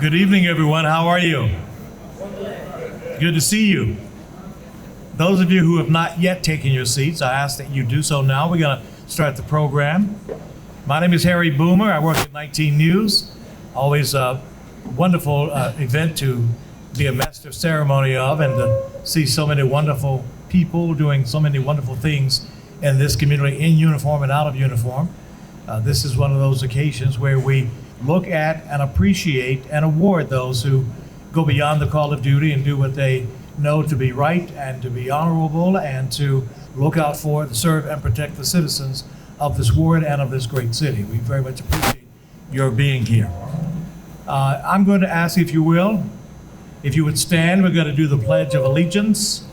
Good evening, everyone. How are you? Good to see you. Those of you who have not yet taken your seats, I ask that you do so now. We're going to start the program. My name is Harry Boomer. I work at 19 News. Always a wonderful event to be a master of ceremony of and to see so many wonderful people doing so many wonderful things in this community, in uniform and out of uniform. This is one of those occasions where we look at and appreciate and award those who go beyond the call of duty and do what they know to be right and to be honorable and to look out for, to serve and protect the citizens of this ward and of this great city. We very much appreciate your being here. I'm going to ask, if you will, if you would stand. We're going to do the Pledge of Allegiance.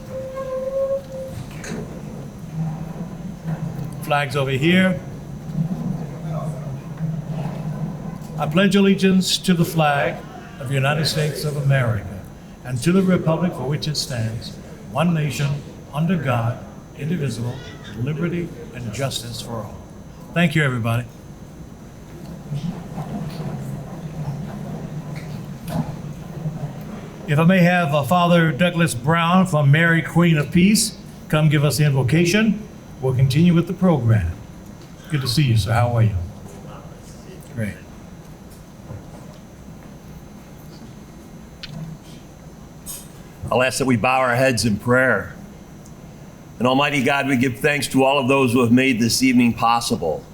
Flags over here. I pledge allegiance to the flag of the United States of America and to the republic for which it stands, one nation, under God, indivisible, with liberty and justice for all. Thank you, everybody. If I may have Father Douglas Brown from Mary, Queen of Peace, come give us the invocation. We'll continue with the program. Good to see you, sir. How are you? Great. I'll ask that we bow our heads in prayer. And Almighty God, we give thanks to all of those who have made this evening possible.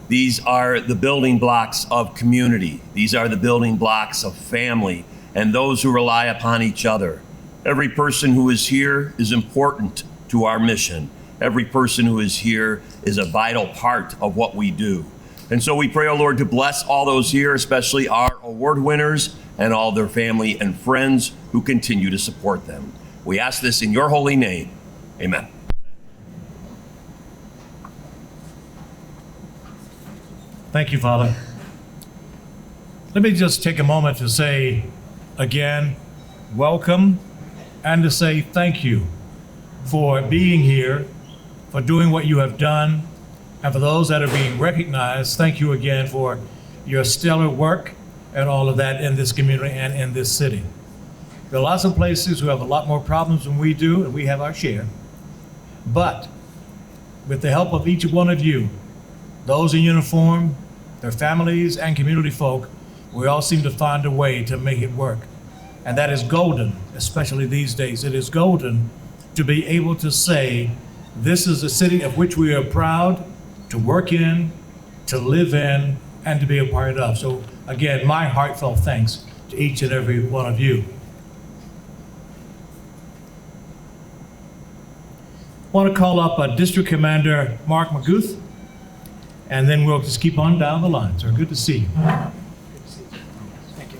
These are the building blocks of community. These are the building blocks of family and those who rely upon each other. Every person who is here is important to our mission. Every person who is here is a vital part of what we do. And so we pray, O Lord, to bless all those here, especially our award winners and all their family and friends who continue to support them. We ask this in your holy name. Amen. Thank you, Father. Let me just take a moment to say again, welcome, and to say thank you for being here, for doing what you have done, and for those that are being recognized, thank you again for your stellar work and all of that in this community and in this city. There are lots of places who have a lot more problems than we do, and we have our share. But with the help of each one of you, those in uniform, their families, and community folk, we all seem to find a way to make it work. And that is golden, especially these days. It is golden to be able to say, this is a city of which we are proud to work in, to live in, and to be a part of. So again, my heartfelt thanks to each and every one of you. I want to call up District Commander Mark McGuth, and then we'll just keep on down the line. Sir, good to see you. Thank you.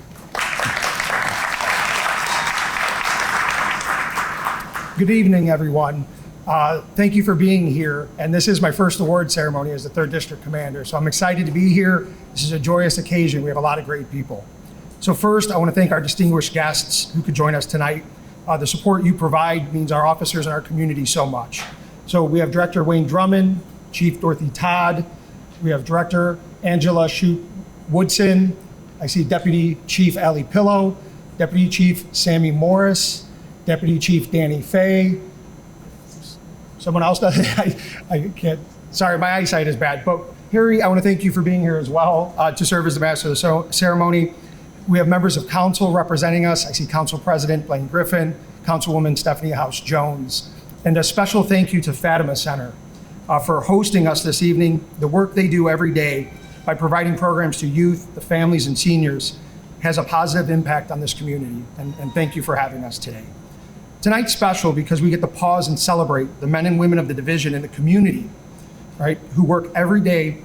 Good evening, everyone. Thank you for being here. And this is my first award ceremony as the 3rd District Commander. So I'm excited to be here. This is a joyous occasion. We have a lot of great people. So first, I want to thank our distinguished guests who could join us tonight. The support you provide means our officers and our community so much. So we have Director Wayne Drummond, Chief Dorothy Todd. We have Director Angela Shute-Woodson. I see Deputy Chief Allie Pillow, Deputy Chief Sammy Morris, Deputy Chief Danny Fay. Someone else does it? I can't, sorry, my eyesight is bad. But Harry, I want to thank you for being here as well to serve as the master of the ceremony. We have members of council representing us. I see Council President Blaine Griffin, Councilwoman Stephanie House-Jones. And a special thank you to Fatima Center for hosting us this evening. The work they do every day by providing programs to youth, the families, and seniors has a positive impact on this community. And thank you for having us today. Tonight's special because we get to pause and celebrate the men and women of the division and the community, right, who work every day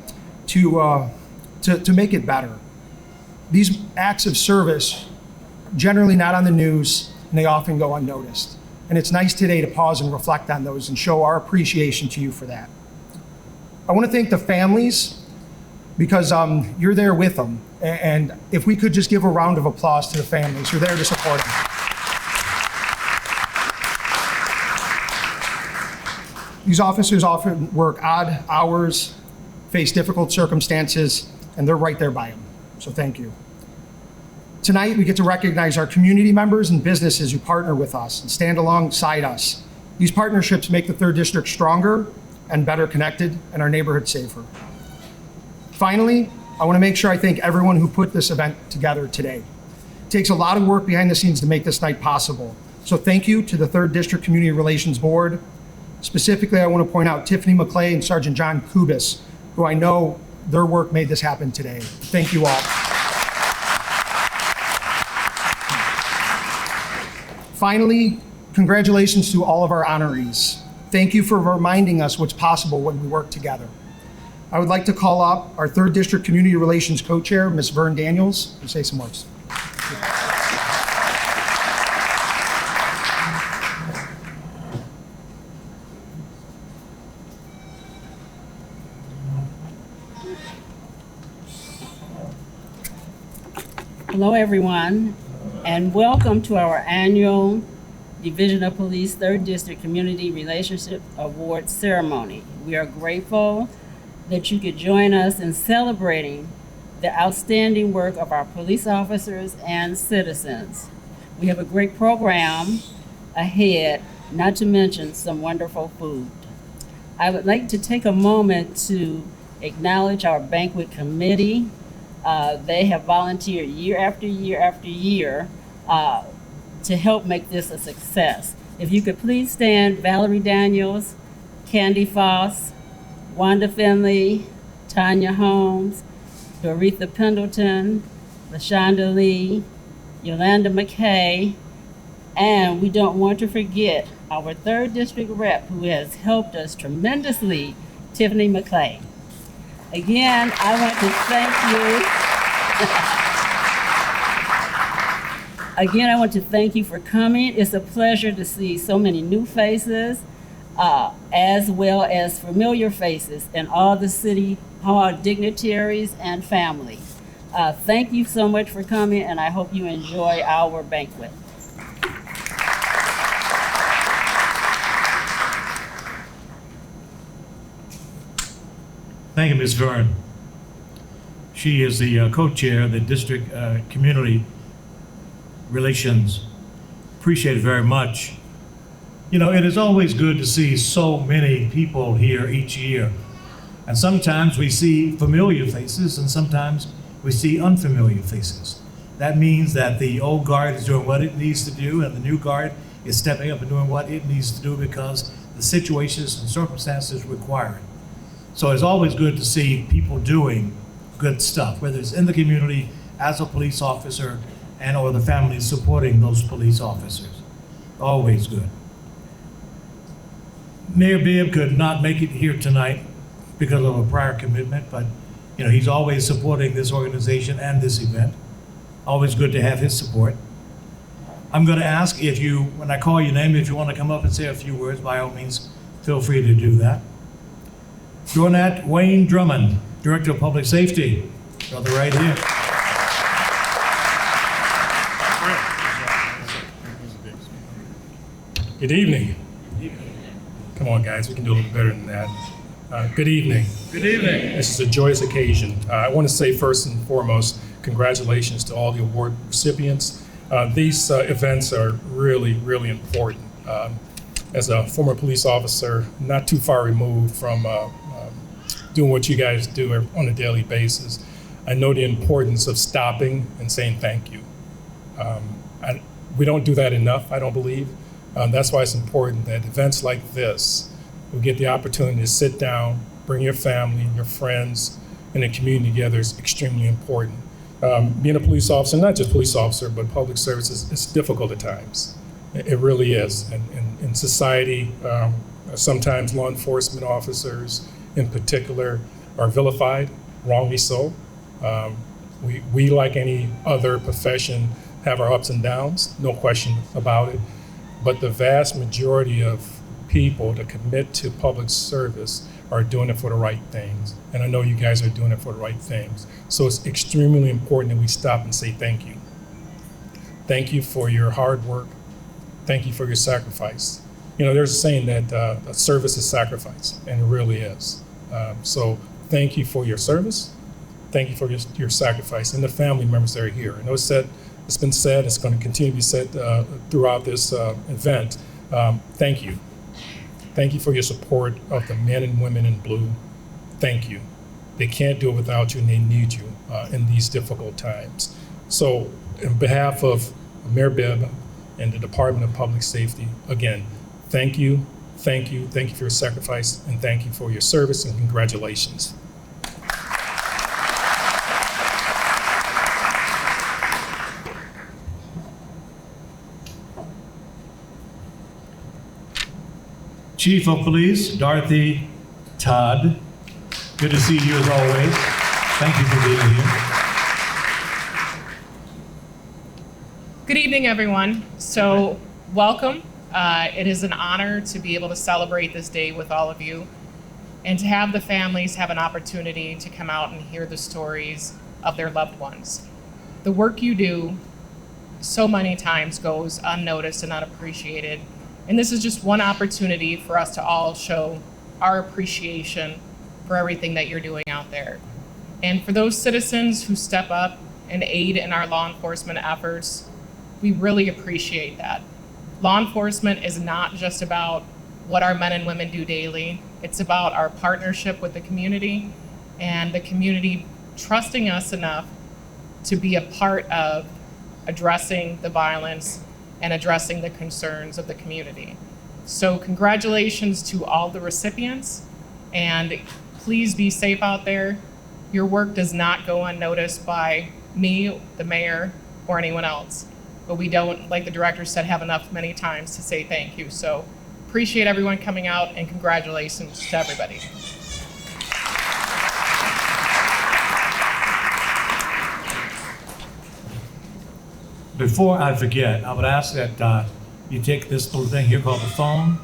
to make it better. These acts of service, generally not on the news, and they often go unnoticed. And it's nice today to pause and reflect on those and show our appreciation to you for that. I want to thank the families because you're there with them. And if we could just give a round of applause to the families who are there to support them. These officers often work odd hours, face difficult circumstances, and they're right there by them. So thank you. Tonight, we get to recognize our community members and businesses who partner with us and stand alongside us. These partnerships make the 3rd District stronger and better connected and our neighborhood safer. Finally, I want to make sure I thank everyone who put this event together today. It takes a lot of work behind the scenes to make this night possible. So thank you to the 3rd District Community Relations Board. Specifically, I want to point out Tiffany McClay and Sergeant John Kubis, who I know their work made this happen today. Thank you all. Finally, congratulations to all of our honorees. Thank you for reminding us what's possible when we work together. I would like to call up our 3rd District Community Relations Co-Chair, Ms. Vern Daniels, to say some words. Hello, everyone, and welcome to our annual Division of Police 3rd District Community Relationship Award ceremony. We are grateful that you could join us in celebrating the outstanding work of our police officers and citizens. We have a great program ahead, not to mention some wonderful food. I would like to take a moment to acknowledge our banquet committee. They have volunteered year after year after year to help make this a success. If you could please stand, Valerie Daniels, Candy Foss, Wanda Finley, Tanya Holmes, Doretha Pendleton, LaShonda Lee, Yolanda McKay, and we don't want to forget our 3rd District rep who has helped us tremendously, Tiffany McClay. Again, I want to thank you. Again, I want to thank you for coming. It's a pleasure to see so many new faces, as well as familiar faces and all the City Hall dignitaries and family. Thank you so much for coming, and I hope you enjoy our banquet. Thank you, Ms. Vern. She is the co-chair of the District Community Relations. Appreciate it very much. You know, it is always good to see so many people here each year. And sometimes we see familiar faces and sometimes we see unfamiliar faces. That means that the old guard is doing what it needs to do and the new guard is stepping up and doing what it needs to do because the situations and circumstances require it. So it's always good to see people doing good stuff, whether it's in the community as a police officer and or the families supporting those police officers. Always good. Mayor Bibb could not make it here tonight because of a prior commitment, but you know, he's always supporting this organization and this event. Always good to have his support. I'm going to ask if you, when I call your name, if you want to come up and say a few words, by all means, feel free to do that. Jornat Wayne Drummond, Director of Public Safety, brother right here. Good evening. Come on, guys, we can do a little better than that. Good evening. Good evening. This is a joyous occasion. I want to say first and foremost, congratulations to all the award recipients. These events are really, really important. As a former police officer, not too far removed from doing what you guys do on a daily basis, I know the importance of stopping and saying thank you. We don't do that enough, I don't believe. That's why it's important that events like this, we get the opportunity to sit down, bring your family, your friends, and the community together is extremely important. Being a police officer, not just police officer, but public services, it's difficult at times. It really is. And in society, sometimes law enforcement officers in particular are vilified, wrongly so. We, like any other profession, have our ups and downs, no question about it. But the vast majority of people that commit to public service are doing it for the right things. And I know you guys are doing it for the right things. So it's extremely important that we stop and say thank you. Thank you for your hard work. Thank you for your sacrifice. You know, there's a saying that service is sacrifice, and it really is. So thank you for your service. Thank you for your sacrifice and the family members that are here. I know it said It's been said, it's going to continue to be said throughout this event. Thank you. Thank you for your support of the men and women in blue. Thank you. They can't do it without you, and they need you in these difficult times. So, on behalf of Mayor Bibb and the Department of Public Safety, again, thank you, thank you, thank you for your sacrifice, and thank you for your service, and congratulations. Chief of Police, Dorothy Todd. Good to see you as always. Thank you for being here. Good evening, everyone. So, welcome. It is an honor to be able to celebrate this day with all of you and to have the families have an opportunity to come out and hear the stories of their loved ones. The work you do so many times goes unnoticed and unappreciated. And this is just one opportunity for us to all show our appreciation for everything that you're doing out there. And for those citizens who step up and aid in our law enforcement efforts, we really appreciate that. Law enforcement is not just about what our men and women do daily. It's about our partnership with the community and the community trusting us enough to be a part of addressing the violence and addressing the concerns of the community. So congratulations to all the recipients, and please be safe out there. Your work does not go unnoticed by me, the mayor, or anyone else. But we don't, like the director said, have enough many times to say thank you. So appreciate everyone coming out, and congratulations to everybody. Before I forget, I would ask that you take this little thing here called the phone.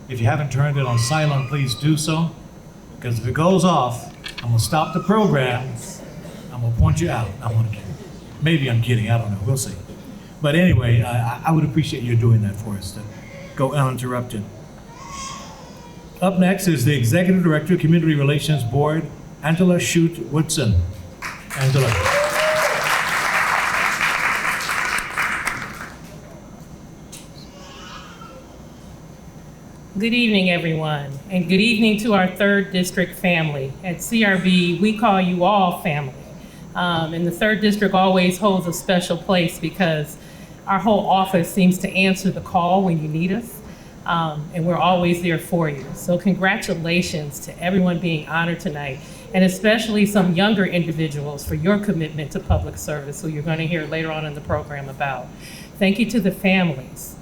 If you haven't turned it on silent, please do so. Because if it goes off, I'm gonna stop the program. I'm gonna point you out. Maybe I'm kidding, I don't know, we'll see. But anyway, I would appreciate you doing that for us to go uninterrupted. Up next is the Executive Director of Community Relations Board, Angela Shute-Woodson. Angela. Good evening, everyone, and good evening to our 3rd District family. At CRB, we call you all family. And the 3rd District always holds a special place because our whole office seems to answer the call when you need us, and we're always there for you. So congratulations to everyone being honored tonight, and especially some younger individuals for your commitment to public service, who you're going to hear later on in the program about. Thank you to the families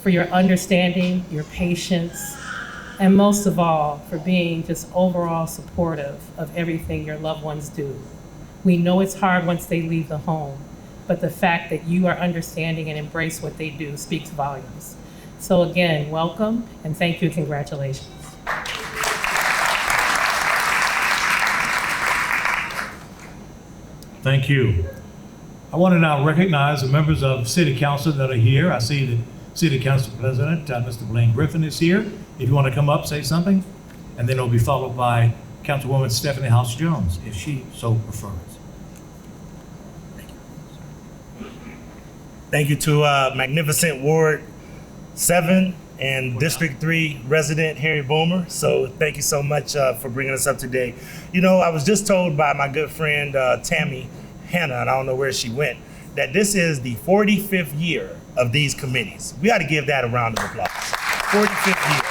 for your understanding, your patience, and most of all, for being just overall supportive of everything your loved ones do. We know it's hard once they leave the home, but the fact that you are understanding and embrace what they do speaks volumes. So again, welcome, and thank you, and congratulations. Thank you. I want to now recognize the members of City Council that are here. I see the City Council President, Mr. Blaine Griffin, is here. If you want to come up, say something, and then it'll be followed by Councilwoman Stephanie House Jones, if she so prefers. Thank you to magnificent Ward 7 and District 3 resident Harry Boomer. So thank you so much for bringing us up today. You know, I was just told by my good friend Tammy Hannah, and I don't know where she went, that this is the 45th year of these committees. We ought to give that a round of applause. 45th year.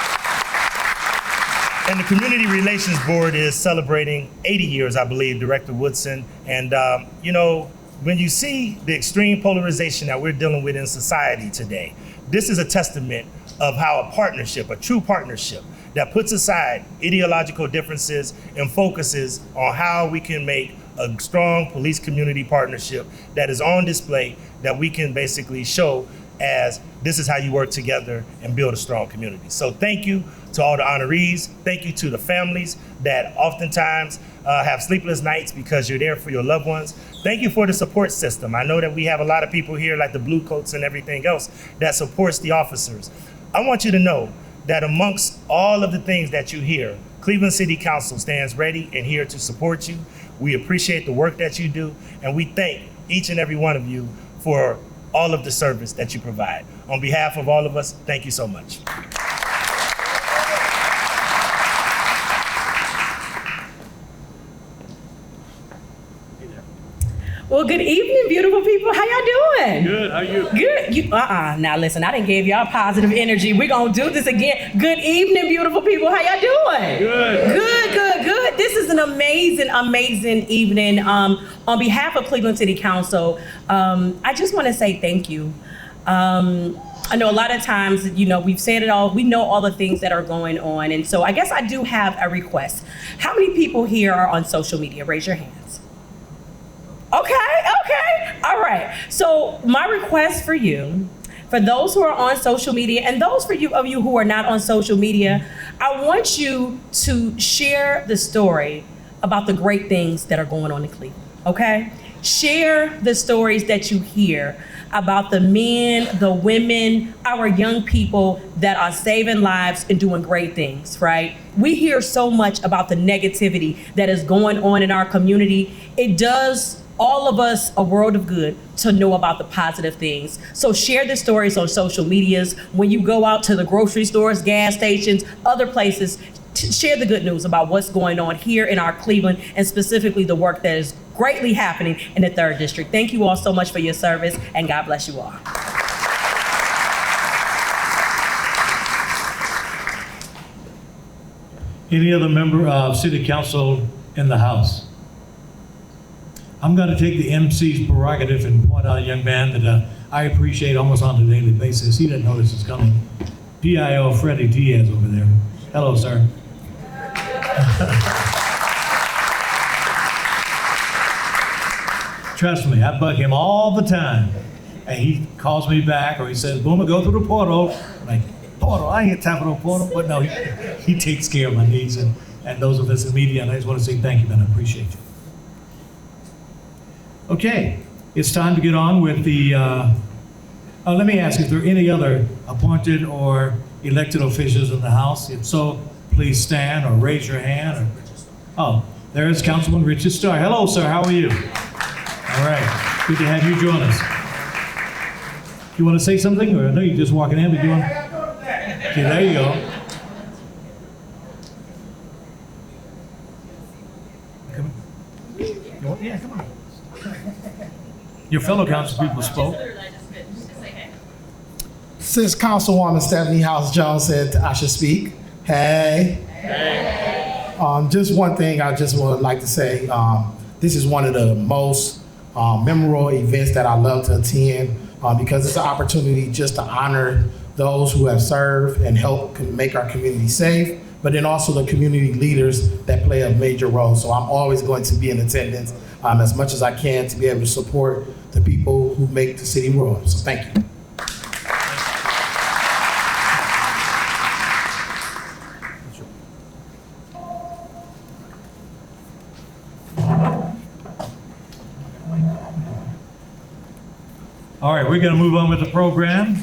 And the Community Relations Board is celebrating 80 years, I believe, Director Woodson. And, you know, when you see the extreme polarization that we're dealing with in society today, this is a testament of how a partnership, a true partnership, that puts aside ideological differences and focuses on how we can make a strong police community partnership that is on display, that we can basically show as this is how you work together and build a strong community. So thank you to all the honorees. Thank you to the families that oftentimes have sleepless nights because you're there for your loved ones. Thank you for the support system. I know that we have a lot of people here like the Blue Coats and everything else that supports the officers. I want you to know that amongst all of the things that you hear, Cleveland City Council stands ready and here to support you. We appreciate the work that you do, and we thank each and every one of you for all of the service that you provide. On behalf of all of us, thank you so much. Well, good evening, beautiful people. How y'all doing? Good, how are you? Good. Now listen, I didn't give y'all positive energy. We're gonna do this again. Good evening, beautiful people. How y'all doing? Good. This is an amazing evening. On behalf of Cleveland City Council, I just want to say thank you. I know a lot of times, we've said it all. We know all the things that are going on. And so I guess I do have a request. How many people here are on social media? Raise your hands. Okay. All right. So my request for you, for those who are on social media and those of you who are not on social media, I want you to share the story about the great things that are going on in Cleveland, okay? Share the stories that you hear about the men, the women, our young people that are saving lives and doing great things, right? We hear so much about the negativity that is going on in our community. It does all of us a world of good to know about the positive things. So share the stories on social medias. When you go out to the grocery stores, gas stations, other places, share the good news about what's going on here in our Cleveland, and specifically the work that is greatly happening in the 3rd District. Thank you all so much for your service, and God bless you all. Any other member of City Council in the House? I'm going to take the MC's prerogative and point out a young man that I appreciate almost on a daily basis. He doesn't know this is coming. PIO Freddie Diaz over there. Hello, sir. Trust me, I bug him all the time. And he calls me back or he says, Boomer, go through the portal. I'm like, portal? I ain't got time for no portal. But no, he takes care of my needs and those of us in media. And I just want to say thank you, man. I appreciate you. Okay, it's time to get on with the, let me ask, is there any other appointed or elected officials in the House? If so, please stand or raise your hand. There is Councilman Richard Starr. Hello, sir, how are you? All right, good to have you join us. You want to say something? Or I know you're just walking in, but you want to? Okay, there you go. Come on. Yeah, come on. Your fellow council people spoke. Since Councilwoman Stephanie House Jones said I should speak, hey. Just one thing I just would like to say. This is one of the most memorable events that I love to attend because it's an opportunity just to honor those who have served and helped make our community safe, but then also the community leaders that play a major role. So I'm always going to be in attendance as much as I can to be able to support the people who make the city roll. So thank you. All right, we're going to move on with the program.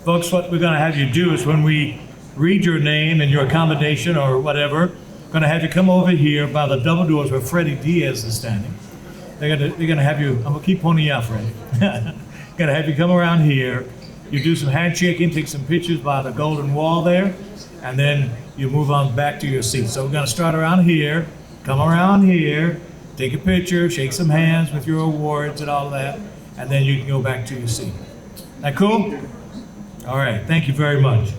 Folks, what we're going to have you do is when we read your name and your accommodation or whatever, we're going to have you come over here by the double doors where Freddie Diaz is standing. They're going to have you, I'm going to keep pointing you out, Freddie. Going to have you come around here. You do some handshaking, take some pictures by the golden wall there, and then you move on back to your seat. So we're going to start around here, come around here, take a picture, shake some hands with your awards and all that, and then you can go back to your seat. That cool? All right, thank you very much.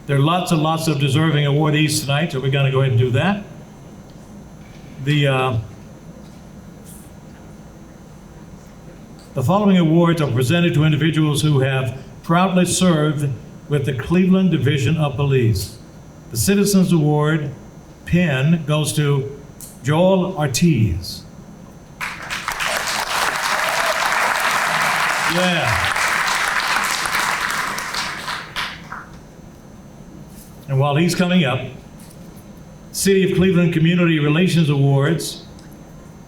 There are lots and lots of deserving awardees tonight, so we're going to go ahead and do that. The following awards are presented to individuals who have proudly served with the Cleveland Division of Police. The Citizens Award pin goes to Joel Ortiz. Yeah. And while he's coming up, City of Cleveland Community Relations Awards,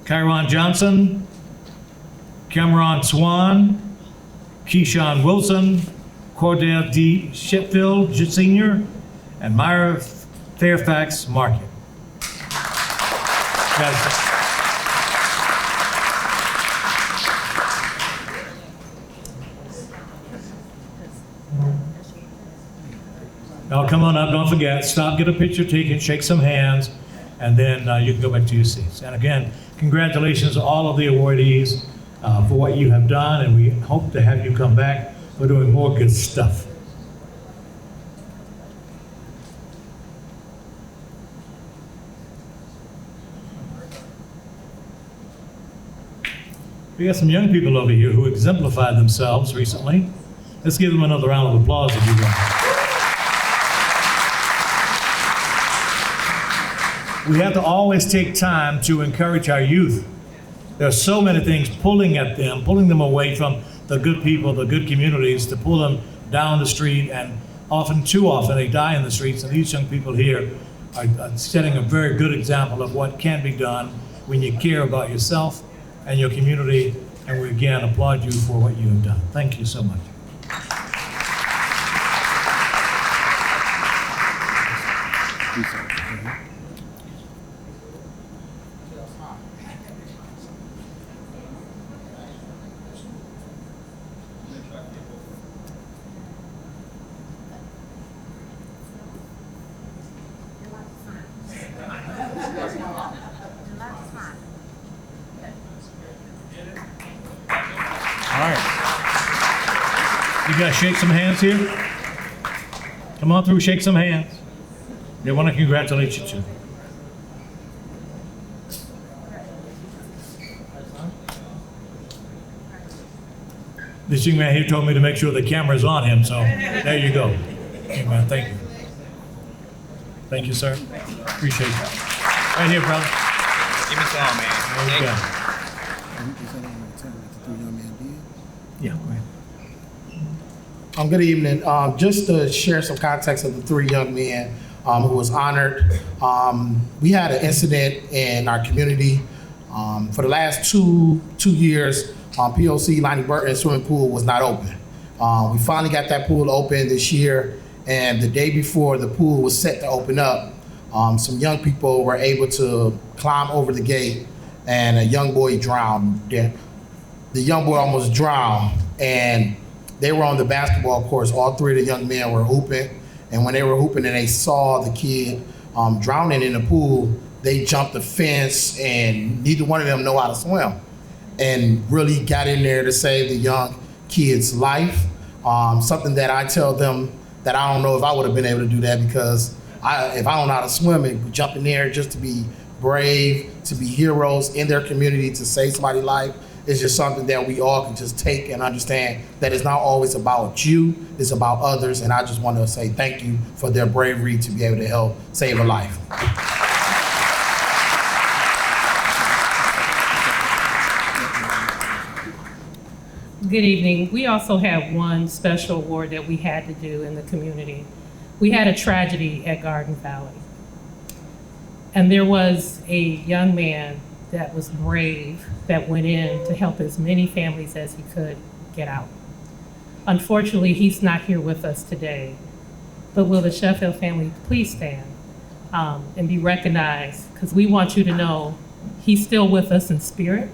Kyron Johnson, Cameron Swan, Keyshawn Wilson, Cordell D. Sheffield Sr., and Myra Fairfax Market. Guys, now come on up, don't forget, stop, get a picture taken, shake some hands, and then you can go back to your seats. And again, congratulations to all of the awardees for what you have done, and we hope to have you come back for doing more good stuff. We got some young people over here who exemplified themselves recently. Let's give them another round of applause if you want. We have to always take time to encourage our youth. There are so many things pulling at them, pulling them away from the good people, the good communities, to pull them down the street, and too often, they die in the streets. And these young people here are setting a very good example of what can be done when you care about yourself and your community. And we again applaud you for what you have done. Thank you so much. You guys shake some hands here? Come on through, shake some hands. They want to congratulate you too. This young man here told me to make sure the camera's on him, so there you go. Hey man, thank you. Thank you, sir. Appreciate that. Right here, brother. Give me some, man. There you go. Yeah, go ahead. Good evening. Just to share some context of the three young men who was honored. We had an incident in our community. For the last two years, POC Lonnie Burton swimming pool was not open. We finally got that pool open this year, and the day before the pool was set to open up, some young people were able to climb over the gate, and a young boy drowned. The young boy almost drowned, and they were on the basketball courts. All three of the young men were hooping, and when they were hooping and they saw the kid drowning in the pool, they jumped the fence, and neither one of them know how to swim, and really got in there to save the young kid's life. Something that I tell them that I don't know if I would have been able to do that, because if I don't know how to swim, and jump in there just to be brave, to be heroes in their community, to save somebody's life, is just something that we all can just take and understand that it's not always about you, it's about others. And I just want to say thank you for their bravery to be able to help save a life. Good evening. We also have one special award that we had to do in the community. We had a tragedy at Garden Valley. And there was a young man that was brave, that went in to help as many families as he could get out. Unfortunately, he's not here with us today, but will the Sheffield family please stand and be recognized, because we want you to know he's still with us in spirit,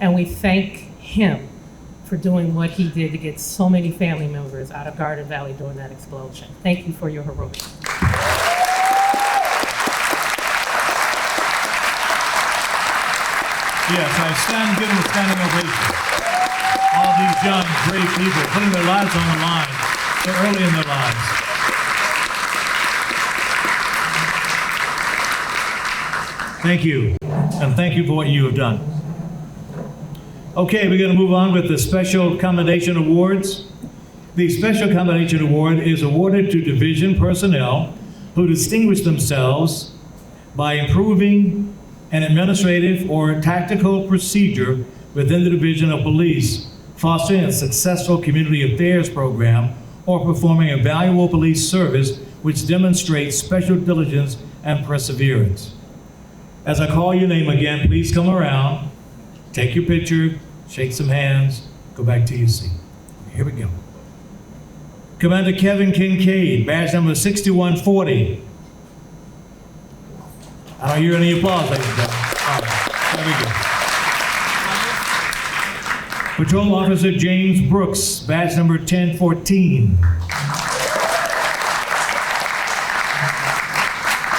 and we thank him for doing what he did to get so many family members out of Garden Valley during that explosion. Thank you for your heroics. Yes, I stand and give them a standing ovation. All these young, brave people putting their lives on the line so early in their lives. Thank you, and thank you for what you have done. Okay, we're going to move on with the Special Commendation Awards. The Special Commendation Award is awarded to division personnel who distinguish themselves by improving an administrative or tactical procedure within the Division of Police, fostering a successful community affairs program, or performing a valuable police service which demonstrates special diligence and perseverance. As I call your name again, please come around, take your picture, shake some hands, go back to your seat. here we go. Commander Kevin Kincaid, badge number 6140. I don't hear any applause, ladies and gentlemen. All right, there we go. Patrol Officer James Brooks, badge number 1014.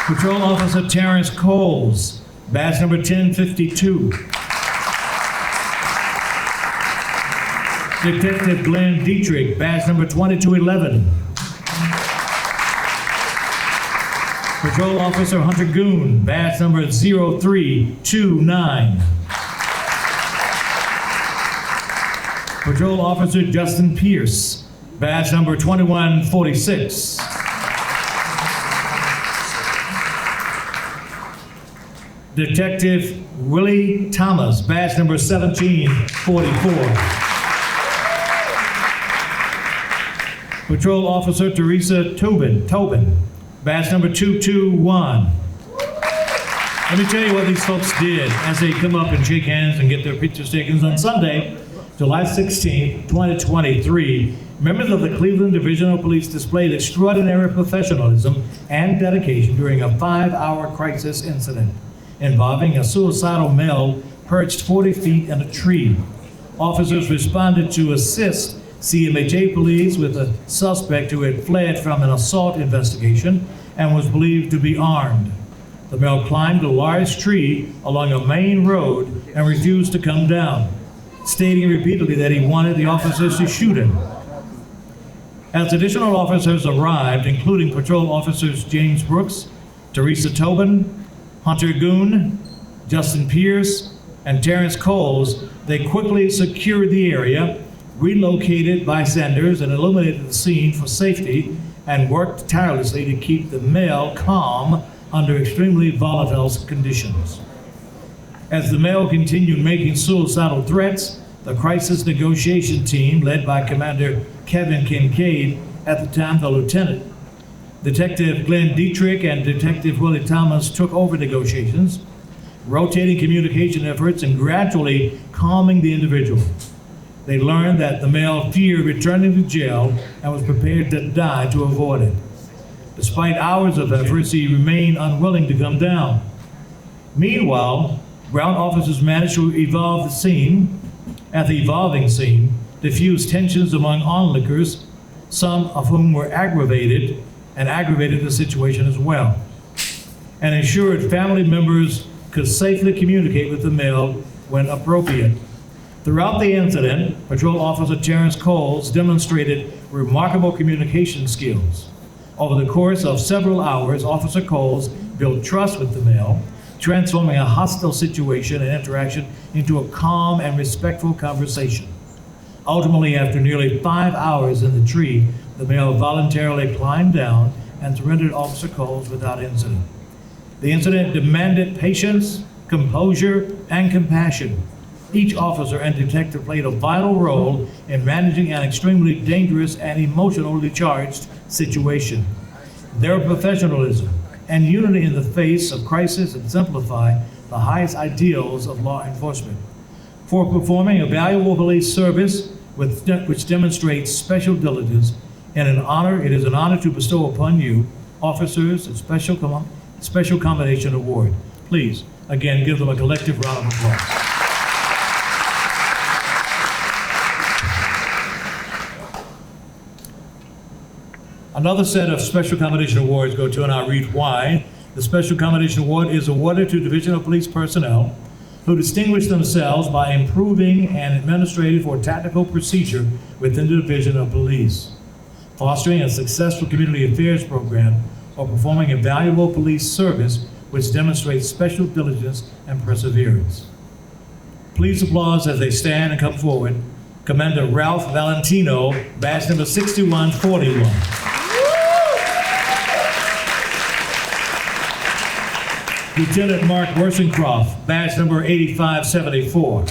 Patrol Officer Terrence Coles, badge number 1052. Detective Glenn Dietrich, badge number 2211. Patrol Officer Hunter Goon, badge number 0329. Patrol Officer Justin Pierce, badge number 2146. Detective Willie Thomas, badge number 1744. Patrol Officer Teresa Tobin, badge number 221. Let me tell you what these folks did as they come up and shake hands and get their pictures taken on Sunday, July 16, 2023. Members of the Cleveland Divisional Police displayed extraordinary professionalism and dedication during a 5-hour crisis incident involving a suicidal male perched 40 feet in a tree. Officers responded to assist CMHA police with a suspect who had fled from an assault investigation and was believed to be armed. The male climbed a large tree along a main road and refused to come down, stating repeatedly that he wanted the officers to shoot him. As additional officers arrived, including Patrol Officers James Brooks, Teresa Tobin, Hunter Goon, Justin Pierce, and Terrence Coles, they quickly secured the area, relocated bystanders, and illuminated the scene for safety, and worked tirelessly to keep the male calm under extremely volatile conditions. As the male continued making suicidal threats, the crisis negotiation team, led by Commander Kevin Kincaid, at the time the lieutenant, Detective Glenn Dietrich and Detective Willie Thomas, took over negotiations, rotating communication efforts and gradually calming the individual. They learned that the male feared returning to jail and was prepared to die to avoid it. Despite hours of efforts, he remained unwilling to come down. Meanwhile, ground officers managed to evolving scene, diffuse tensions among onlookers, some of whom were aggravated the situation as well, and ensured family members could safely communicate with the male when appropriate. Throughout the incident, Patrol Officer Terrence Coles demonstrated remarkable communication skills. Over the course of several hours, Officer Coles built trust with the male, transforming a hostile situation and interaction into a calm and respectful conversation. Ultimately, after nearly 5 hours in the tree, the male voluntarily climbed down and surrendered Officer Coles without incident. The incident demanded patience, composure, and compassion. Each officer and detective played a vital role in managing an extremely dangerous and emotionally charged situation. Their professionalism and unity in the face of crisis exemplify the highest ideals of law enforcement. For performing a valuable police service which demonstrates special diligence, and it is an honor to bestow upon you, officers, a special commendation award. Please, again, give them a collective round of applause. Another set of special commendation awards go to, and I'll read why. The Special Commendation Award is awarded to Divisional Police personnel who distinguish themselves by improving an administrative or tactical procedure within the Division of Police, fostering a successful community affairs program, or performing a valuable police service which demonstrates special diligence and perseverance. Please applause as they stand and come forward. Commander Ralph Valentino, badge number 6141. Lieutenant Mark Worsencroft, badge number 8574.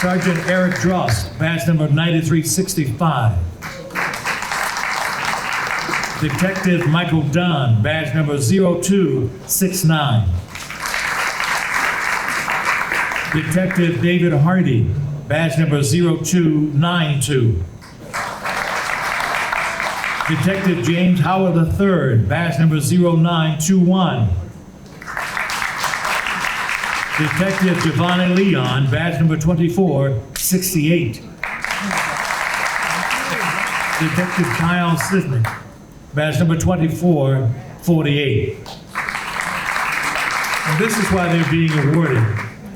Sergeant Eric Drost, badge number 9365. Detective Michael Dunn, badge number 0269. Detective David Hardy, badge number 0292. Detective James Howard III, badge number 0921. Detective Giovanni Leon, badge number 2468. Detective Kyle Sidnick, badge number 2448. And this is why they're being awarded.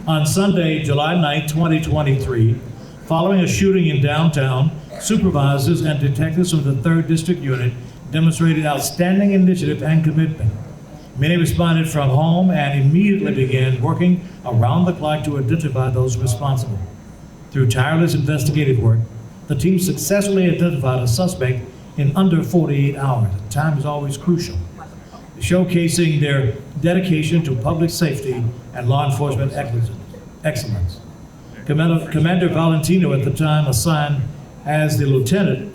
On Sunday, July 9, 2023, following a shooting in downtown, supervisors and detectives from the 3rd District Unit demonstrated outstanding initiative and commitment. Many responded from home and immediately began working around the clock to identify those responsible. Through tireless investigative work, the team successfully identified a suspect in under 48 hours. Time is always crucial, showcasing their dedication to public safety and law enforcement excellence. Commander Valentino, at the time assigned as the lieutenant,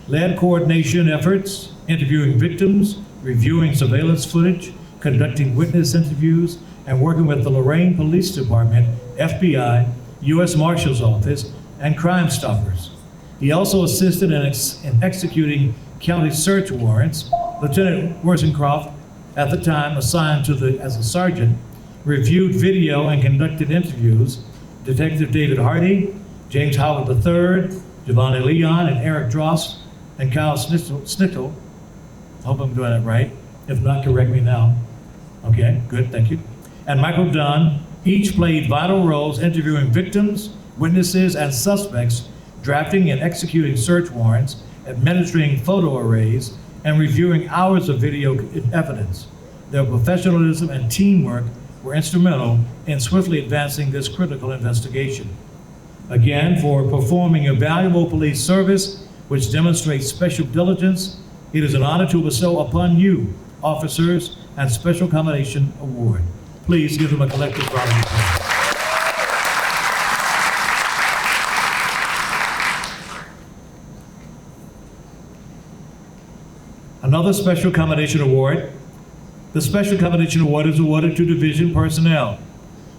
led coordination efforts, interviewing victims, reviewing surveillance footage, conducting witness interviews, and working with the Lorain Police Department, FBI, U.S. Marshal's Office, and Crime Stoppers. He also assisted in executing county search warrants. Lieutenant Worsencroft, at the time assigned as a sergeant, reviewed video and conducted interviews. Detective David Hardy, James Howard III, Giovanni Leon, and Eric Dross, and Kyle Snittle. I hope I'm doing it right. If not, correct me now. Okay, good, thank you. And Michael Dunn each played vital roles interviewing victims, witnesses, and suspects, drafting and executing search warrants, administering photo arrays, and reviewing hours of video evidence. Their professionalism and teamwork were instrumental in swiftly advancing this critical investigation. Again, for performing a valuable police service which demonstrates special diligence, it is an honor to bestow upon you, officers, and Special Commendation Award. Please give them a collective round of applause. Another Special Commendation Award. The Special Commendation Award is awarded to division personnel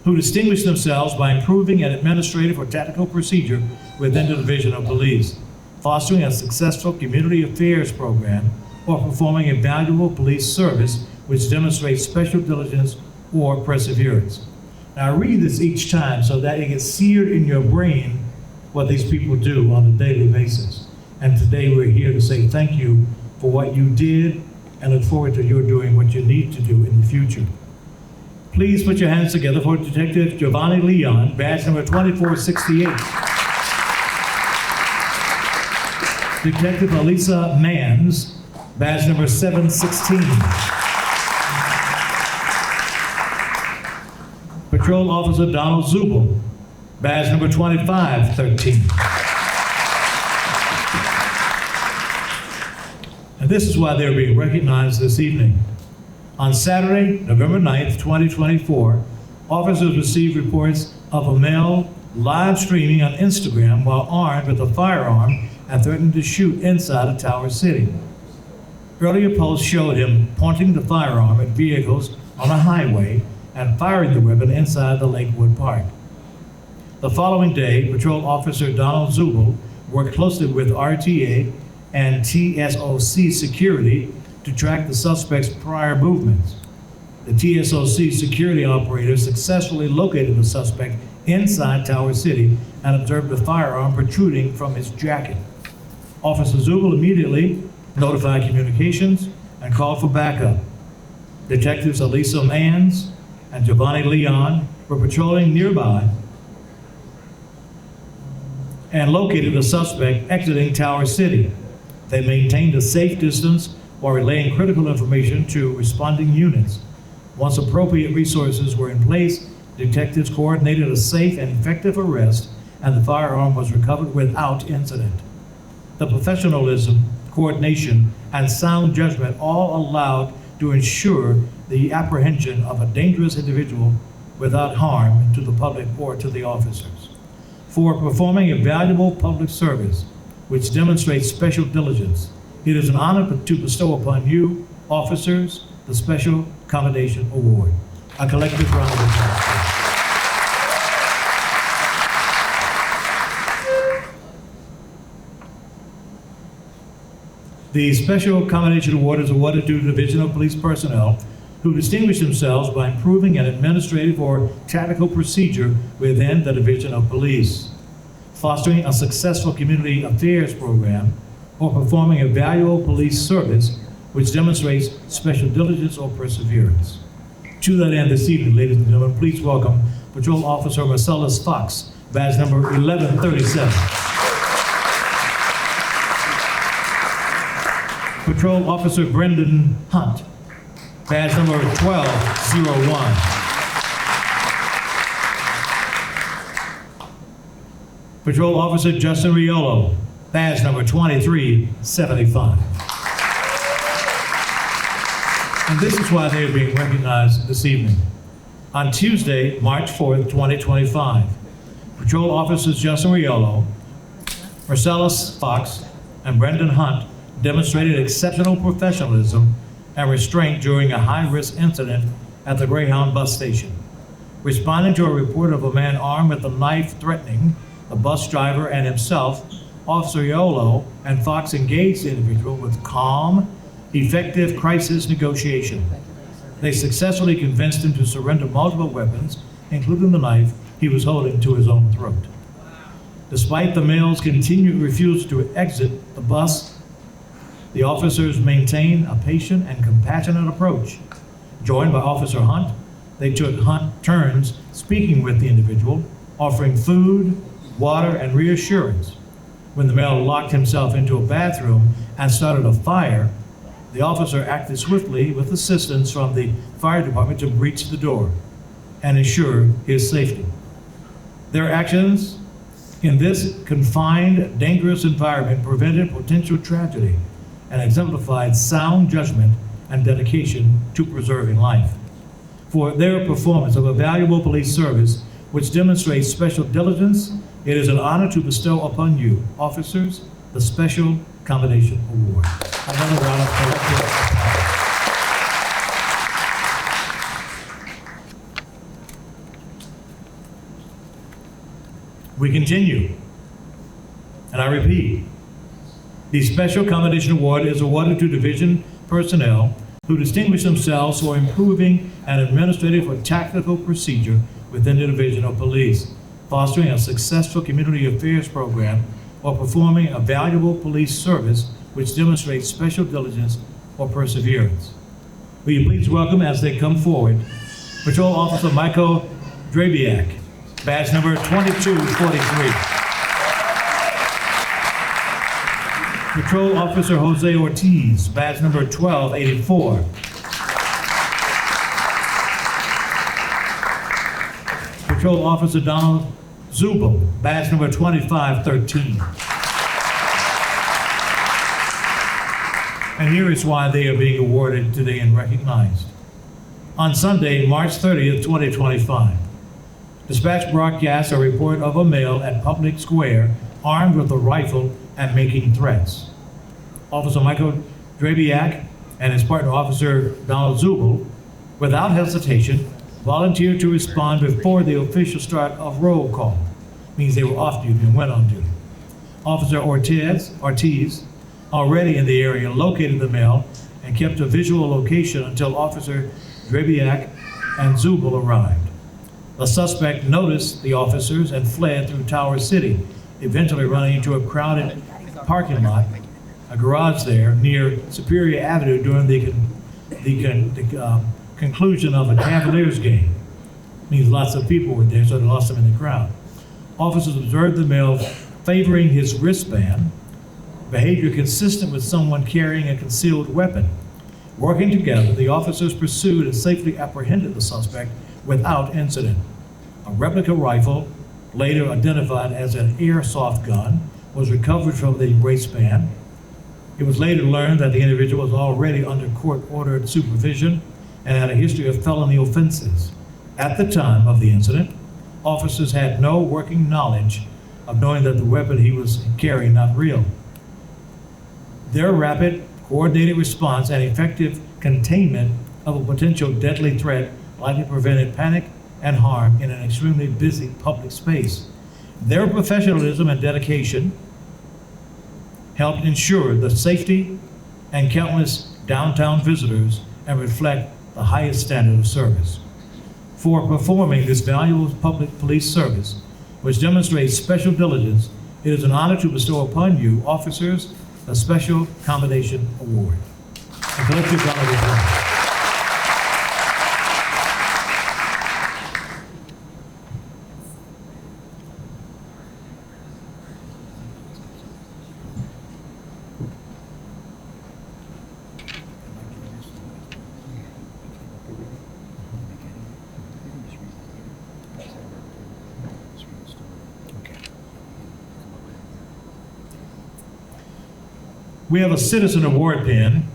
who distinguish themselves by improving an administrative or tactical procedure within the Division of Police, fostering a successful community affairs program, or performing a valuable police service which demonstrates special diligence or perseverance. Now, I read this each time so that it gets seared in your brain what these people do on a daily basis. And today we're here to say thank you for what you did and look forward to your doing what you need to do in the future. Please put your hands together for Detective Giovanni Leon, badge number 2468. Detective Elisa Manns, badge number 716. Patrol Officer Donald Zubel, badge number 2513. And this is why they're being recognized this evening. On Saturday, November 9th, 2024, officers received reports of a male live streaming on Instagram while armed with a firearm and threatening to shoot inside a Tower City. Earlier posts showed him pointing the firearm at vehicles on a highway and firing the weapon inside the Lakewood Park. The following day, Patrol Officer Donald Zubel worked closely with RTA and TSOC security to track the suspect's prior movements. The TSOC security operator successfully located the suspect inside Tower City and observed a firearm protruding from his jacket. Officer Zubel immediately notified communications and called for backup. Detectives Elisa Manns and Giovanni Leon were patrolling nearby and located the suspect exiting Tower City. They maintained a safe distance while relaying critical information to responding units. Once appropriate resources were in place, detectives coordinated a safe and effective arrest, and the firearm was recovered without incident. The professionalism, coordination, and sound judgment all allowed to ensure the apprehension of a dangerous individual without harm to the public or to the officers. For performing a valuable public service, which demonstrates special diligence, it is an honor to bestow upon you, officers, the Special Commendation Award. A collective round of applause. The Special Commendation Award is awarded to Division of Police personnel who distinguish themselves by improving an administrative or tactical procedure within the Division of Police, fostering a successful community affairs program, or performing a valuable police service which demonstrates special diligence or perseverance. To that end, this evening, ladies and gentlemen, please welcome Patrol Officer Marcellus Fox, badge number 1137. Patrol Officer Brendan Hunt, badge number 1201. Patrol Officer Justin Riolo, badge number 2375. And this is why they are being recognized this evening. On Tuesday, March 4th, 2025, Patrol Officers Justin Riolo, Marcellus Fox, and Brendan Hunt demonstrated exceptional professionalism and restraint during a high-risk incident at the Greyhound bus station. Responding to a report of a man armed with a knife threatening the bus driver and himself, Officer Riolo and Fox engaged the individual with calm, effective crisis negotiation. They successfully convinced him to surrender multiple weapons, including the knife he was holding to his own throat. Despite the male's continued refusal to exit the bus, the officers maintained a patient and compassionate approach. Joined by Officer Hunt, they took turns speaking with the individual, offering food, water, and reassurance. When the male locked himself into a bathroom and started a fire, the officer acted swiftly with assistance from the fire department to breach the door and ensure his safety. Their actions in this confined, dangerous environment prevented potential tragedy and exemplified sound judgment and dedication to preserving life. For their performance of a valuable police service which demonstrates special diligence, it is an honor to bestow upon you, officers, the Special Commendation Award. Another round of applause. We continue, and I repeat, the Special Commendation Award is awarded to division personnel who distinguish themselves for improving an administrative or tactical procedure within the Division of Police, fostering a successful community affairs program, or performing a valuable police service which demonstrates special diligence or perseverance. Will you please welcome, as they come forward, Patrol Officer Michael Drabiak, badge number 2243. Patrol Officer Jose Ortiz, badge number 1284. Patrol Officer Donald Zubel, badge number 2513. And here is why they are being awarded today and recognized. On Sunday, March 30th, 2025, dispatch broadcast a report of a male at Public Square armed with a rifle and making threats. Officer Michael Drabiak and his partner, Officer Donald Zubel, without hesitation, volunteered to respond before the official start of roll call. Means they were off duty and went on duty. Officer Ortiz, already in the area, located the male and kept a visual location until Officer Drabiak and Zubel arrived. The suspect noticed the officers and fled through Tower City, eventually running into a crowded parking lot, a garage there near Superior Avenue during the conclusion of a Cavaliers game. Means lots of people were there, so they lost him in the crowd. Officers observed the male favoring his wristband, behavior consistent with someone carrying a concealed weapon. Working together, the officers pursued and safely apprehended the suspect without incident. A replica rifle, later identified as an airsoft gun, was recovered from the waistband. It was later learned that the individual was already under court-ordered supervision and had a history of felony offenses. At the time of the incident, officers had no working knowledge of knowing that the weapon he was carrying not real. Their rapid, coordinated response and effective containment of a potential deadly threat likely prevented panic and harm in an extremely busy public space. Their professionalism and dedication helped ensure the safety and countless downtown visitors and reflect the highest standard of service. For performing this valuable public police service, which demonstrates special diligence, it is an honor to bestow upon you, officers, a special commendation award. A collective round of applause. We have a Citizen Award Pin,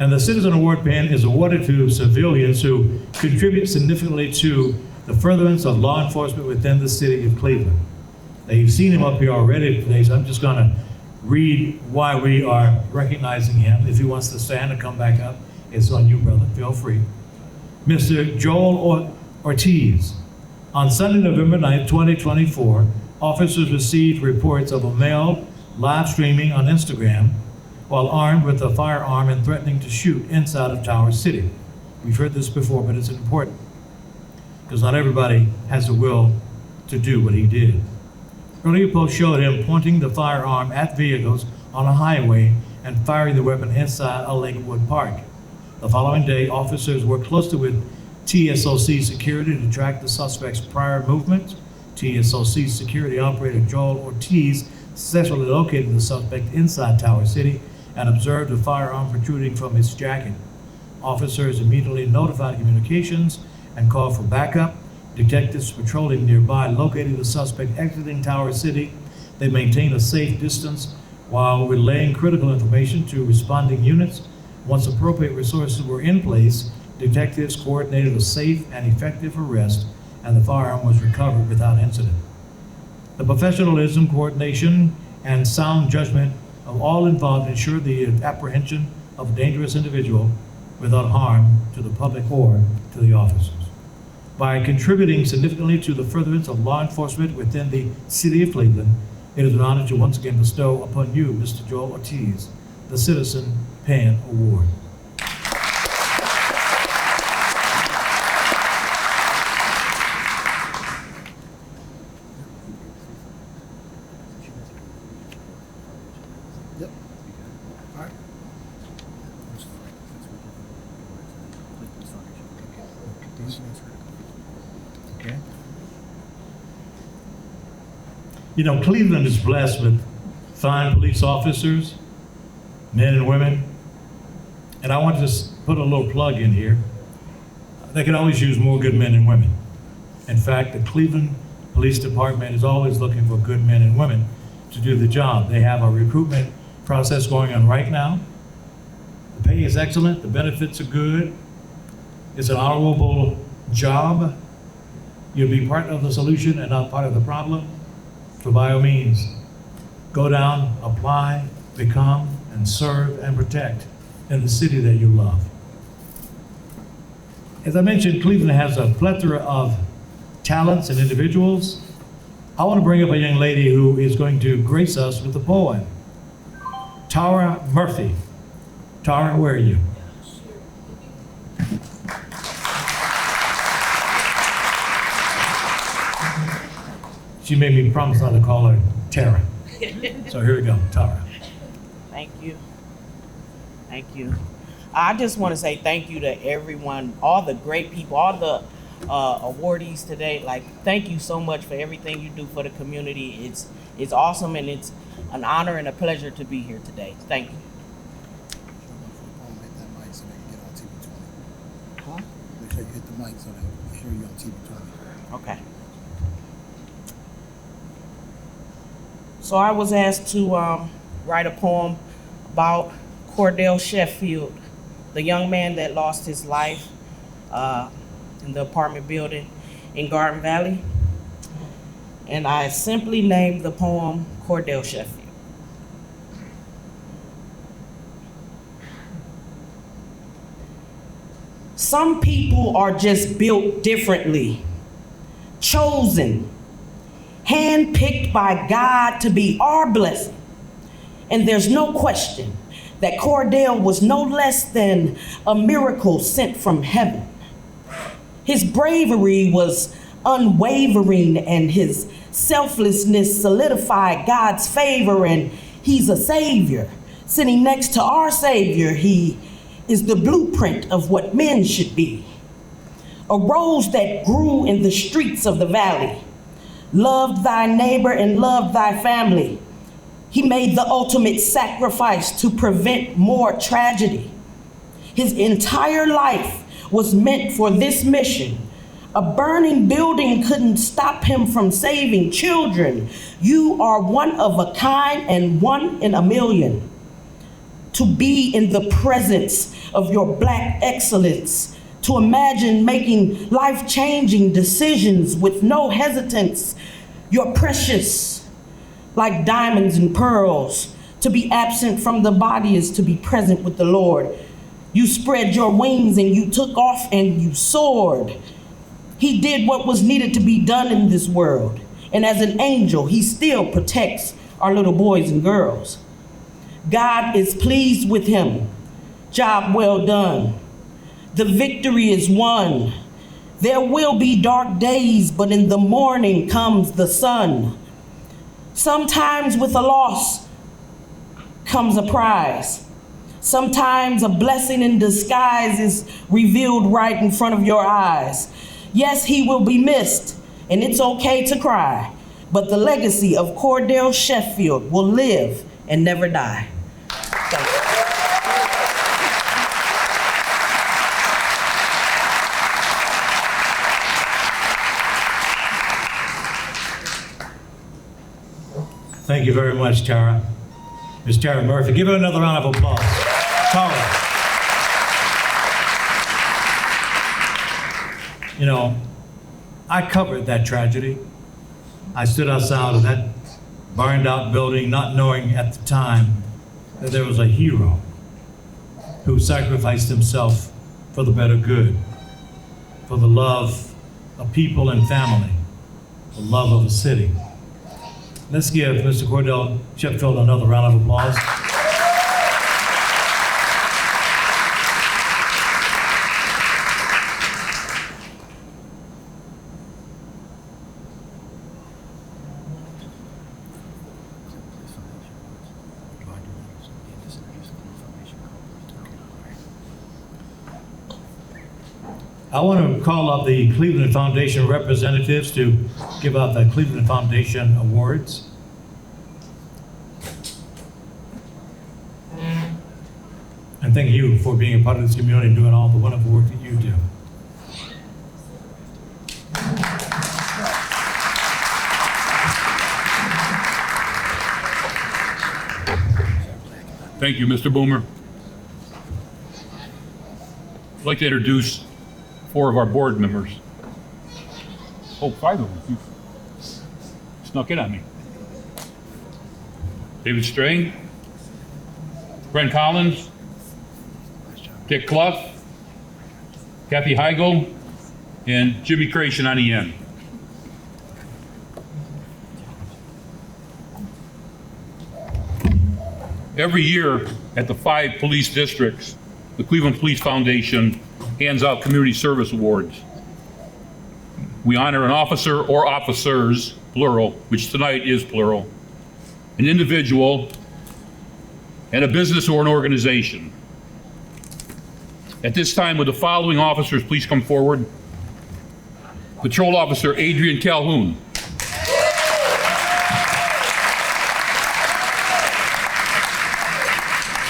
and the Citizen Award Pin is awarded to civilians who contribute significantly to the furtherance of law enforcement within the city of Cleveland. Now, you've seen him up here already today, so I'm just going to read why we are recognizing him. If he wants to stand and come back up, it's on you, brother. Feel free. Mr. Joel Ortiz. On Sunday, November 9th, 2024, officers received reports of a male live streaming on Instagram while armed with a firearm and threatening to shoot inside of Tower City. We've heard this before, but it's important because not everybody has the will to do what he did. Earlier posts showed him pointing the firearm at vehicles on a highway and firing the weapon inside a Lakewood park. The following day, officers worked closely with TSOC security to track the suspect's prior movements. TSOC security operator Joel Ortiz successfully located the suspect inside Tower City and observed a firearm protruding from his jacket. Officers immediately notified communications and called for backup. Detectives patrolling nearby located the suspect exiting Tower City. They maintained a safe distance while relaying critical information to responding units. Once appropriate resources were in place, detectives coordinated a safe and effective arrest, and the firearm was recovered without incident. The professionalism, coordination, and sound judgment of all involved ensured the apprehension of a dangerous individual without harm to the public or to the officers. By contributing significantly to the furtherance of law enforcement within the city of Cleveland, it is an honor to once again bestow upon you, Mr. Joel Ortiz, the Citizen Pan Award. Okay. You know, Cleveland is blessed with fine police officers, men and women, and I want to just put a little plug in here. They can always use more good men and women. In fact, the Cleveland Police Department is always looking for good men and women to do the job. They have a recruitment process going on right now. The pay is excellent, the benefits are good. It's an honorable job. You'll be part of the solution and not part of the problem. So by all means, go down, apply, become, and serve and protect in the city that you love. As I mentioned, Cleveland has a plethora of talents and individuals. I want to bring up a young lady who is going to grace us with a poem. Tara Murphy. Tara, where are you? She made me promise not to call her Tara. So here we go, Tara. Thank you. Thank you. I just want to say thank you to everyone, all the great people, all the awardees today. Like, thank you so much for everything you do for the community. It's awesome, and it's an honor and a pleasure to be here today. Thank you. Huh? Make sure you hit the mic so they hear you on TV 20. Okay. So I was asked to write a poem about Cordell Sheffield, the young man that lost his life in the apartment building in Garden Valley. And I simply named the poem Cordell Sheffield. Some people are just built differently, chosen, handpicked by God to be our blessing. And there's no question that Cordell was no less than a miracle sent from heaven. His bravery was unwavering, and his selflessness solidified God's favor, and he's a savior. Sitting next to our Savior, he is the blueprint of what men should be. A rose that grew in the streets of the valley, loved thy neighbor and loved thy family. He made the ultimate sacrifice to prevent more tragedy. His entire life was meant for this mission. A burning building couldn't stop him from saving children. You are one of a kind and one in a million. To be in the presence of your Black excellence, to imagine making life-changing decisions with no hesitance. You're precious, like diamonds and pearls. To be absent from the body is to be present with the Lord. You spread your wings and you took off and you soared. He did what was needed to be done in this world. And as an angel, he still protects our little boys and girls. God is pleased with him. Job well done. The victory is won. There will be dark days, but in the morning comes the sun. Sometimes with a loss comes a prize. Sometimes a blessing in disguise is revealed right in front of your eyes. Yes, he will be missed, and it's okay to cry, but the legacy of Cordell Sheffield will live and never die. Thank you. Thank you very much, Tara. Ms. Tara Murphy. Give her another round of applause. Tara. You know, I covered that tragedy. I stood outside of that burned out building, not knowing at the time that there was a hero who sacrificed himself for the better good, for the love of people and family, the love of a city. Let's give Mr. Cordell Sheffield another round of applause. I want to call up the Cleveland Foundation representatives to give out the Cleveland Foundation Awards. And thank you for being a part of this community and doing all the wonderful work that you do. Thank you, Mr. Boomer. I'd like to introduce 4 of our board members. Oh, 5 of them. You snuck in on me. David Strain, Brent Collins, Dick Clough, Kathy Heigl, and Jimmy Creation on the end. Every year at the 5 police districts, the Cleveland Police Foundation hands out community service awards. We honor an officer or officers, plural, which tonight is plural, an individual, and a business or an organization. At this time, would the following officers please come forward? Patrol Officer Adrian Calhoun.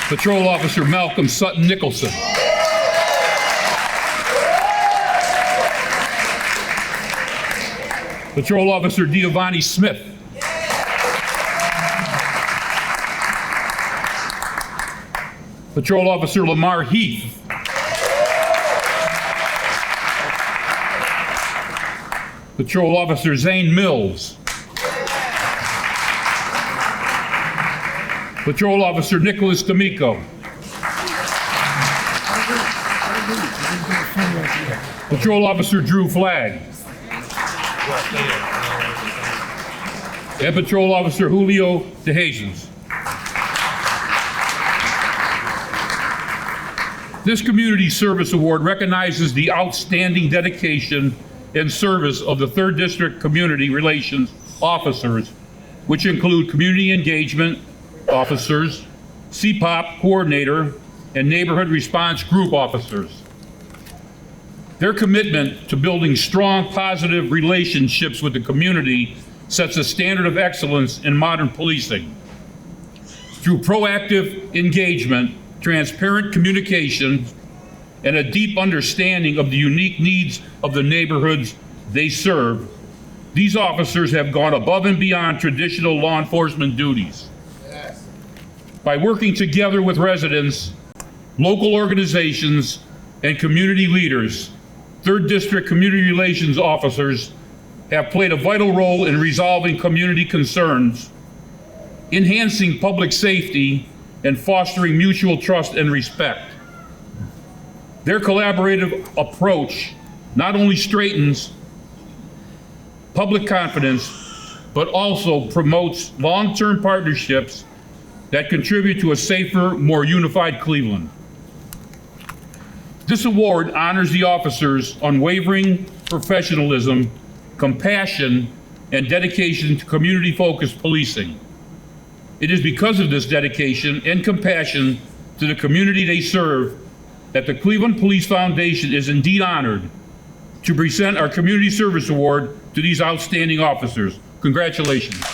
Patrol Officer Malcolm Sutton Nicholson. Patrol Officer Giovanni Smith. Patrol Officer Lamar Heath. Patrol Officer Zane Mills. Patrol Officer Nicholas D'Amico. Patrol Officer Drew Flagg. And Patrol Officer Julio DeJesus. This Community Service Award recognizes the outstanding dedication and service of the 3rd District Community Relations Officers, which include Community Engagement Officers, CPOP Coordinator, and Neighborhood Response Group Officers. Their commitment to building strong, positive relationships with the community sets a standard of excellence in modern policing. Through proactive engagement, transparent communication, and a deep understanding of the unique needs of the neighborhoods they serve, these officers have gone above and beyond traditional law enforcement duties. Yes. By working together with residents, local organizations, and community leaders, 3rd District Community Relations Officers have played a vital role in resolving community concerns, enhancing public safety, and fostering mutual trust and respect. Their collaborative approach not only strengthens public confidence, but also promotes long-term partnerships that contribute to a safer, more unified Cleveland. This award honors the officers' unwavering professionalism, compassion, and dedication to community-focused policing. It is because of this dedication and compassion to the community they serve that the Cleveland Police Foundation is indeed honored to present our Community Service Award to these outstanding officers. Congratulations.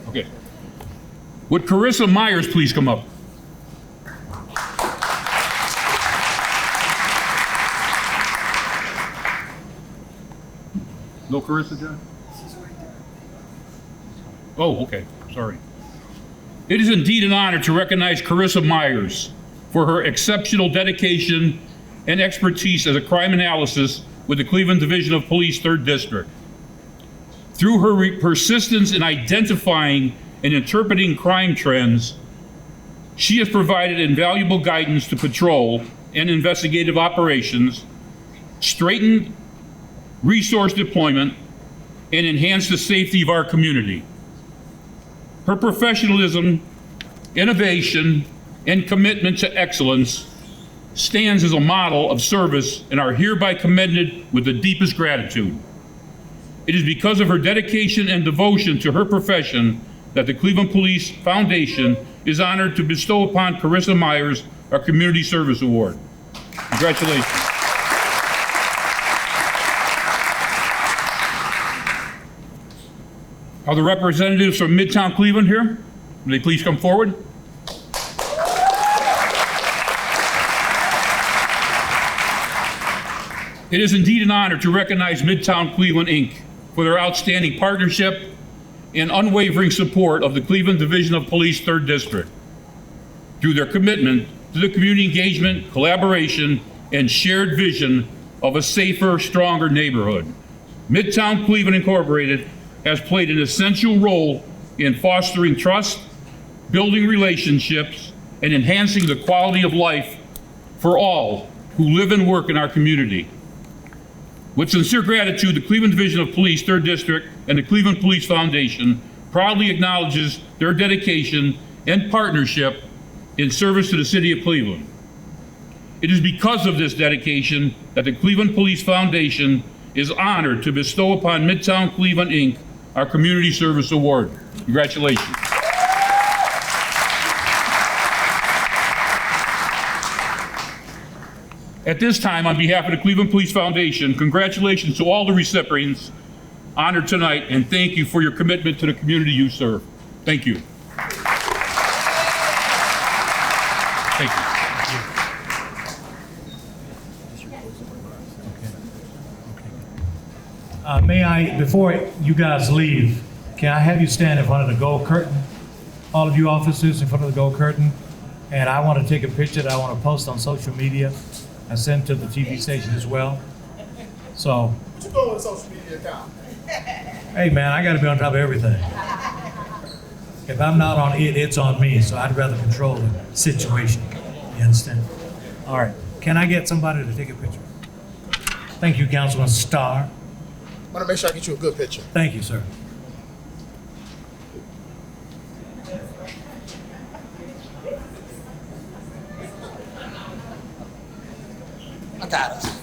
Okay. Would Carissa Myers please come up? No Carissa, John? Oh, okay, sorry. It is indeed an honor to recognize Carissa Myers for her exceptional dedication and expertise as a crime analyst with the Cleveland Division of Police 3rd District. Through her persistence in identifying and interpreting crime trends, she has provided invaluable guidance to patrol and investigative operations, straightened resource deployment, and enhanced the safety of our community. Her professionalism, innovation, and commitment to excellence stands as a model of service and are hereby commended with the deepest gratitude. It is because of her dedication and devotion to her profession that the Cleveland Police Foundation is honored to bestow upon Carissa Myers our Community Service Award. Congratulations. Are the representatives from Midtown Cleveland here? Will they please come forward? It is indeed an honor to recognize Midtown Cleveland, Inc. for their outstanding partnership and unwavering support of the Cleveland Division of Police 3rd District. Through their commitment to the community engagement, collaboration, and shared vision of a safer, stronger neighborhood, Midtown Cleveland Incorporated has played an essential role in fostering trust, building relationships, and enhancing the quality of life for all who live and work in our community. With sincere gratitude, the Cleveland Division of Police 3rd District and the Cleveland Police Foundation proudly acknowledges their dedication and partnership in service to the city of Cleveland. It is because of this dedication that the Cleveland Police Foundation is honored to bestow upon Midtown Cleveland, Inc. our Community Service Award. Congratulations. At this time, on behalf of the Cleveland Police Foundation, congratulations to all the recipients honored tonight, and thank you for your commitment to the community you serve. Thank you. Thank you. May I, before you guys leave, can I have you stand in front of the gold curtain? All of you officers in front of the gold curtain. And I want to take a picture that I want to post on social media and send to the TV station as well. So going with social media account? Hey, man, I got to be on top of everything. If I'm not on it, it's on me. So I'd rather control the situation. You understand? All right. Can I get somebody to take a picture? Thank you, Councilman Starr. I want to make sure I get you a good picture. Thank you, sir. I got us.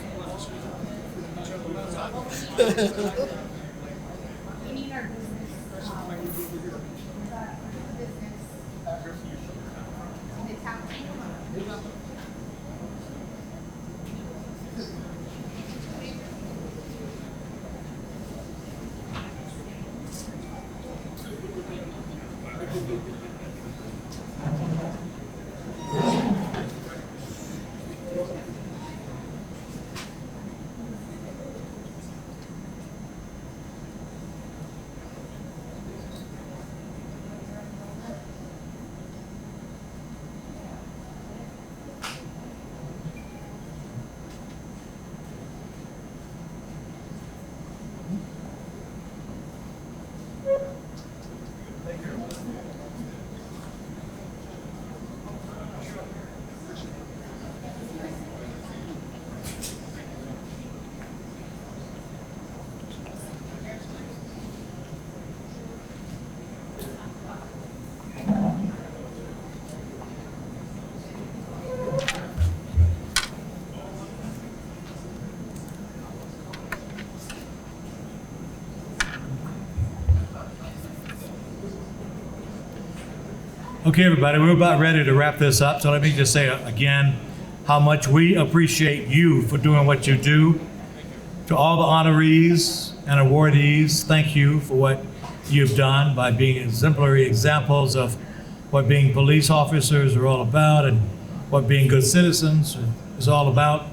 Okay, everybody, we're about ready to wrap this up. So let me just say again how much we appreciate you for doing what you do. To all the honorees and awardees, thank you for what you've done by being exemplary examples of what being police officers are all about and what being good citizens is all about.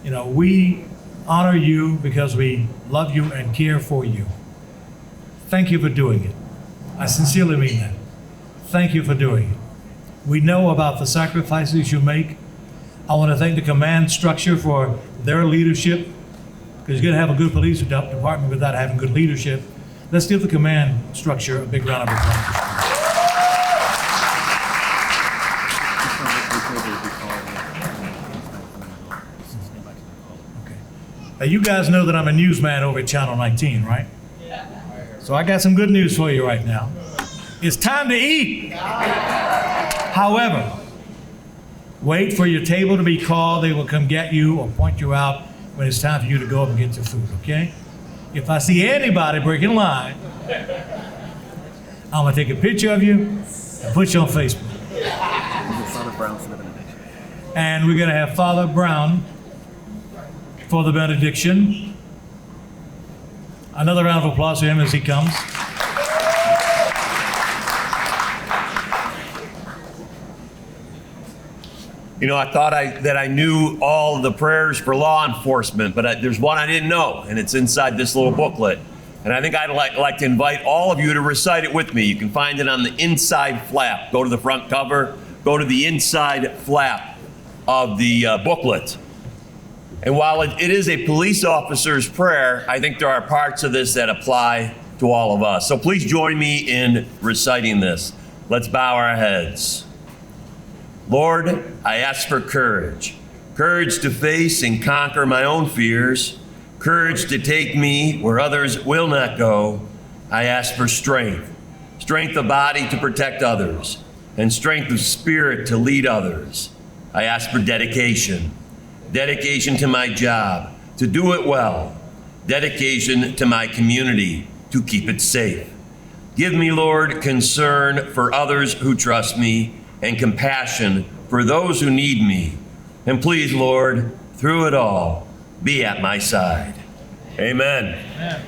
You know, we honor you because we love you and care for you. Thank you for doing it. I sincerely mean that. Thank you for doing it. We know about the sacrifices you make. I want to thank the command structure for their leadership, because you're going to have a good police department without having good leadership. Let's give the command structure a big round of applause. Now, you guys know that I'm a newsman over at Channel 19, right? So I got some good news for you right now. It's time to eat. However, wait for your table to be called. They will come get you or point you out when it's time for you to go up and get your food, okay? If I see anybody breaking line, I'm gonna take a picture of you and put you on Facebook. And we're gonna have Father Brown for the benediction. Another round of applause for him as he comes. You know, I thought that I knew all the prayers for law enforcement, but there's one I didn't know, and it's inside this little booklet. And I think I'd like to invite all of you to recite it with me. You can find it on the inside flap. Go to the front cover, go to the inside flap of the booklet. And while it is a police officer's prayer, I think there are parts of this that apply to all of us. So please join me in reciting this. Let's bow our heads. Lord, I ask for courage. Courage to face and conquer my own fears. Courage to take me where others will not go. I ask for strength. Strength of body to protect others. And strength of spirit to lead others. I ask for dedication. Dedication to my job, to do it well. Dedication to my community, to keep it safe. Give me, Lord, concern for others who trust me, and compassion for those who need me. And please, Lord, through it all, be at my side. Amen. Amen.